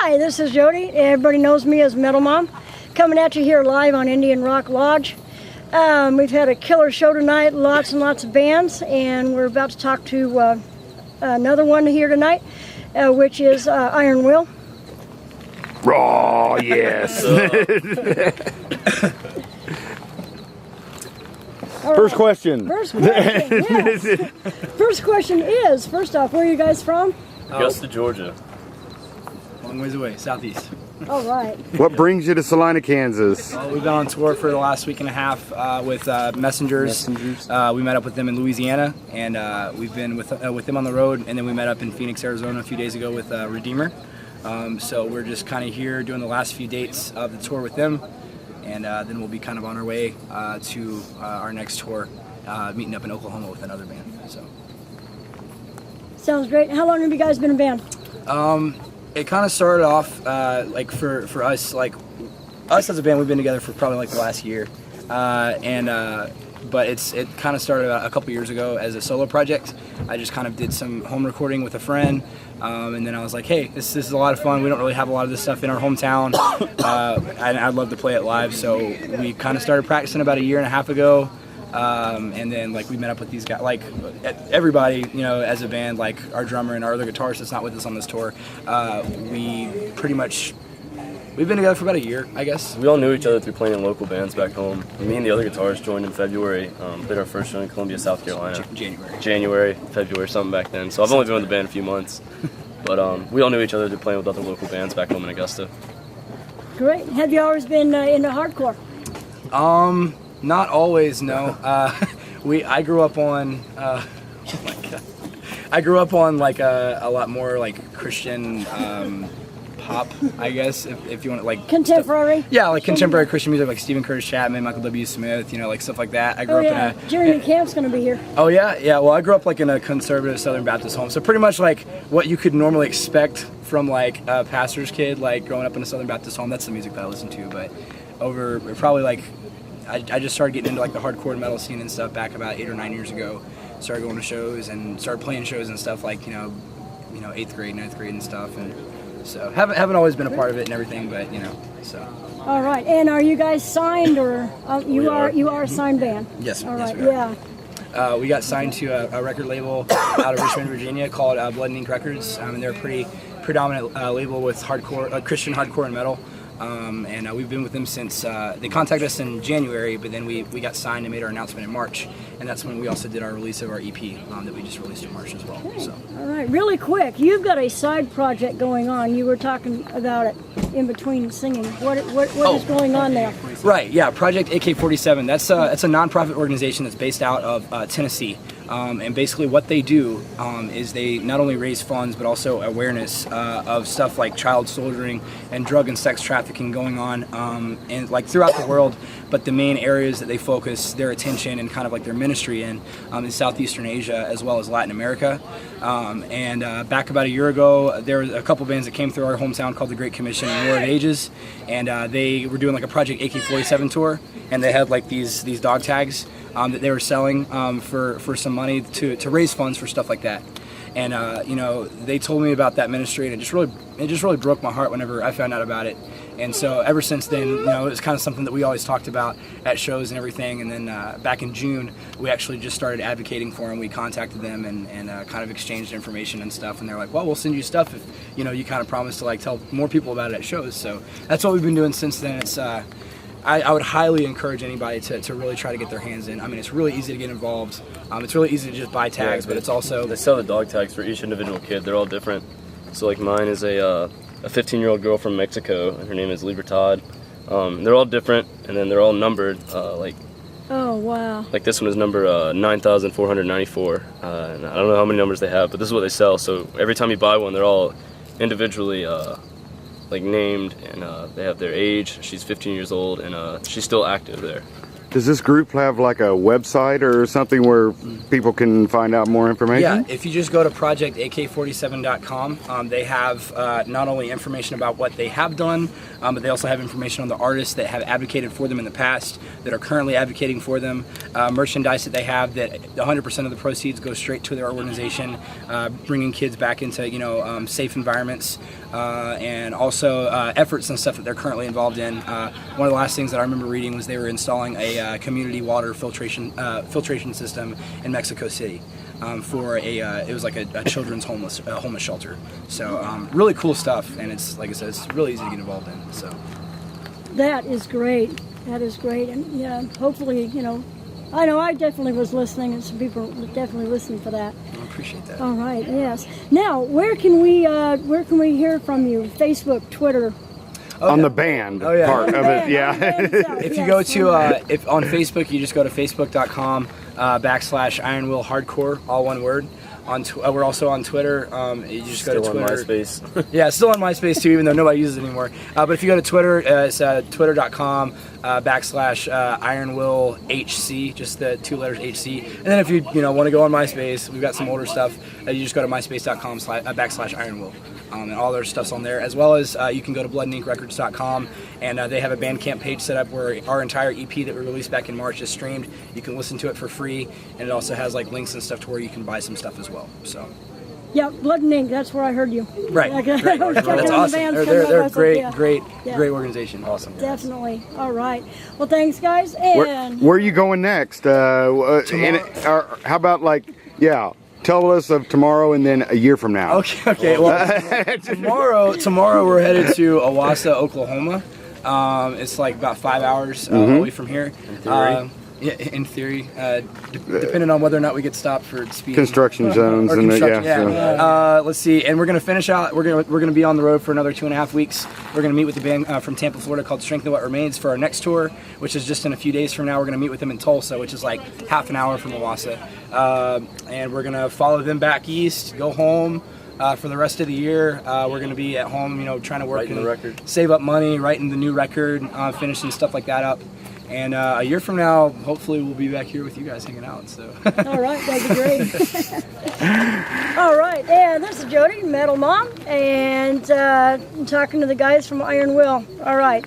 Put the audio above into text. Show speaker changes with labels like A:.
A: Hi, this is Jody. Everybody knows me as Metal Mom. Coming at you here live on Indian Rock Lodge. We've had a killer show tonight, lots and lots of bands, and we're about to talk to another one here tonight, which is IRONWILL.
B: Raw, yes. First question.
A: First question, yes. First question is, first off, where are you guys from?
C: Augusta, Georgia.
D: Long ways away, southeast.
A: All right.
B: What brings you to Salina, Kansas?
D: We've been on tour for the last week and a half with Messengers. We met up with them in Louisiana, and we've been with them on the road, and then we met up in Phoenix, Arizona a few days ago with Redeemer. So we're just kind of here doing the last few dates of the tour with them, and then we'll be kind of on our way to our next tour, meeting up in Oklahoma with another band. So.
A: Sounds great. How long have you guys been a band?
D: It kind of started off like for us, like us as a band, we've been together for probably like the last year, but it kind of started a couple years ago as a solo project. I just kind of did some home recording with a friend, and then I was like, hey, this is a lot of fun. We don't really have a lot of this stuff in our hometown, and I'd love to play it live. So we kind of started practicing about a year and a half ago. And then like we met up with these guys, like everybody, you know, as a band, like our drummer and our other guitarist that's not with us on this tour. We've been together for about a year, I guess.
C: We all knew each other through playing in local bands back home. Me and the other guitarist joined in February. Played our first show in Columbia, South Carolina. February, something back then. So I've only been with the band a few months. But we all knew each other through playing with other local bands back home in Augusta.
A: Great. Have you always been into hardcore?
D: Not always, no. I grew up on, oh my God. I grew up on like a lot more like Christian pop, I guess, if you want to like.
A: Contemporary?
D: Stuff. Yeah, like contemporary Christian music, like Stephen Curtis Chapman, Michael W. Smith, you know, like stuff like that. I grew up in a.
A: Jeremy Camp's going to be here.
D: Oh yeah, yeah. Well, I grew up like in a conservative Southern Baptist home, so pretty much like what you could normally expect from like a pastor's kid, like growing up in a Southern Baptist home. That's the music that I listen to, but over probably like. I just started getting into like the hardcore metal scene and stuff back about 8 or 9 years ago. Started going to shows and started playing shows and stuff like you know 8th grade, 9th grade and stuff, and so haven't always been a part of it and everything, but you know so. All
A: right, and are you guys signed or you are a signed band?
D: Yes.
A: All
D: yes,
A: right. Yeah.
D: We got signed to a record label out of Richmond, Virginia called Blood and Ink Records, and they're a pretty predominant label with hardcore, Christian hardcore and metal. And we've been with them since they contacted us in January, but then we got signed and made our announcement in March, and that's when we also did our release of our EP that we just released in March as well.
A: Okay.
D: So.
A: All right, really quick, you've got a side project going on. You were talking about it in between singing. What is going on there?
D: Right, yeah, Project AK-47. That's a nonprofit organization that's based out of Tennessee. And basically what they do is they not only raise funds but also awareness of stuff like child soldiering and drug and sex trafficking going on and like throughout the world, but the main areas that they focus their attention and kind of like their ministry in is Southeastern Asia as well as Latin America. Back about a year ago there was a couple bands that came through our hometown called the Great Commission and War of Ages, and they were doing like a Project AK-47 tour, and they had like these dog tags that they were selling for some money to raise funds for stuff like that. And you know, they told me about that ministry, and it just really broke my heart whenever I found out about it. And so ever since then, you know, it was kind of something that we always talked about at shows and everything. And then back in June, we actually just started advocating for them. We contacted them and kind of exchanged information and stuff. And they're like, well, we'll send you stuff if you know you kind of promise to like tell more people about it at shows. So that's what we've been doing since then. It's I would highly encourage anybody to really try to get their hands in. I mean, it's really easy to get involved. It's really easy to just buy tags, but it's also...
C: They sell the dog tags for each individual kid. They're all different. So like mine is a 15-year-old girl from Mexico, and her name is Libertad. They're all different, and then they're all numbered. Like
A: oh, wow.
C: Like this one is number 9,494. And I don't know how many numbers they have, but this is what they sell. So every time you buy one, they're all individually like named, and they have their age. She's 15 years old, and she's still active there.
B: Does this group have like a website or something where people can find out more information?
D: Yeah, if you just go to projectak47.com, they have not only information about what they have done, but they also have information on the artists that have advocated for them in the past, that are currently advocating for them, merchandise that they have that 100% of the proceeds go straight to their organization, bringing kids back into safe environments, and also efforts and stuff that they're currently involved in. One of the last things that I remember reading was they were installing a community water filtration system in Mexico City for it was like a children's homeless shelter. So really cool stuff, and it's, like I said, it's really easy to get involved in. So
A: That is great. That is great, and yeah, hopefully, I know I definitely was listening, and some people were definitely listening for that.
D: I appreciate that.
A: All right, yes. Now, where can we hear from you? Facebook, Twitter.
B: On the band
D: Oh, yeah.
B: part of it, yeah.
D: If you go to if on Facebook, you just go to facebook.com /IronWill Hardcore, all one word. We're also on Twitter. You just go to
C: Still on
D: Twitter.
C: MySpace.
D: Yeah, still on MySpace too, even though nobody uses it anymore. But if you go to Twitter, it's twitter.com /IronWill HC, just the 2 letters HC. And then if you want to go on MySpace, we've got some older stuff. You just go to myspace.com /IronWill. And all their stuff's on there, as well as you can go to bloodandinkrecords.com, and they have a Bandcamp page set up where our entire EP that we released back in March is streamed. You can listen to it for free, and it also has like links and stuff to where you can buy some stuff as well. So.
A: Yeah, Blood and Ink, that's where I heard you.
D: Right.
A: Great.
D: That's awesome. They're a great organization.
C: Awesome. Guys.
A: Definitely. All right. Well, thanks, guys. And
B: Where are you going next? How about tell us of tomorrow and then a year from now.
D: Okay. Well, tomorrow we're headed to Owasso, Oklahoma. It's like about 5 hours away from here.
C: In theory.
D: Yeah, in theory, depending on whether or not we get stopped for speeding.
B: Construction zones and
D: Let's see, and we're gonna finish out. We're gonna be on the road for another 2.5 weeks. We're gonna meet with the band from Tampa, Florida, called Strengthen What Remains for our next tour, which is just in a few days from now. We're gonna meet with them in Tulsa, which is like half an hour from Owasso, and we're gonna follow them back east, go home. For the rest of the year, we're going to be at home, trying to work and save up money, writing the new record, finishing stuff like that up. And a year from now, hopefully we'll be back here with you guys hanging out. So.
A: All right, that'd be great. All right, and this is Jody, Metal Mom, and talking to the guys from Iron Will. All right.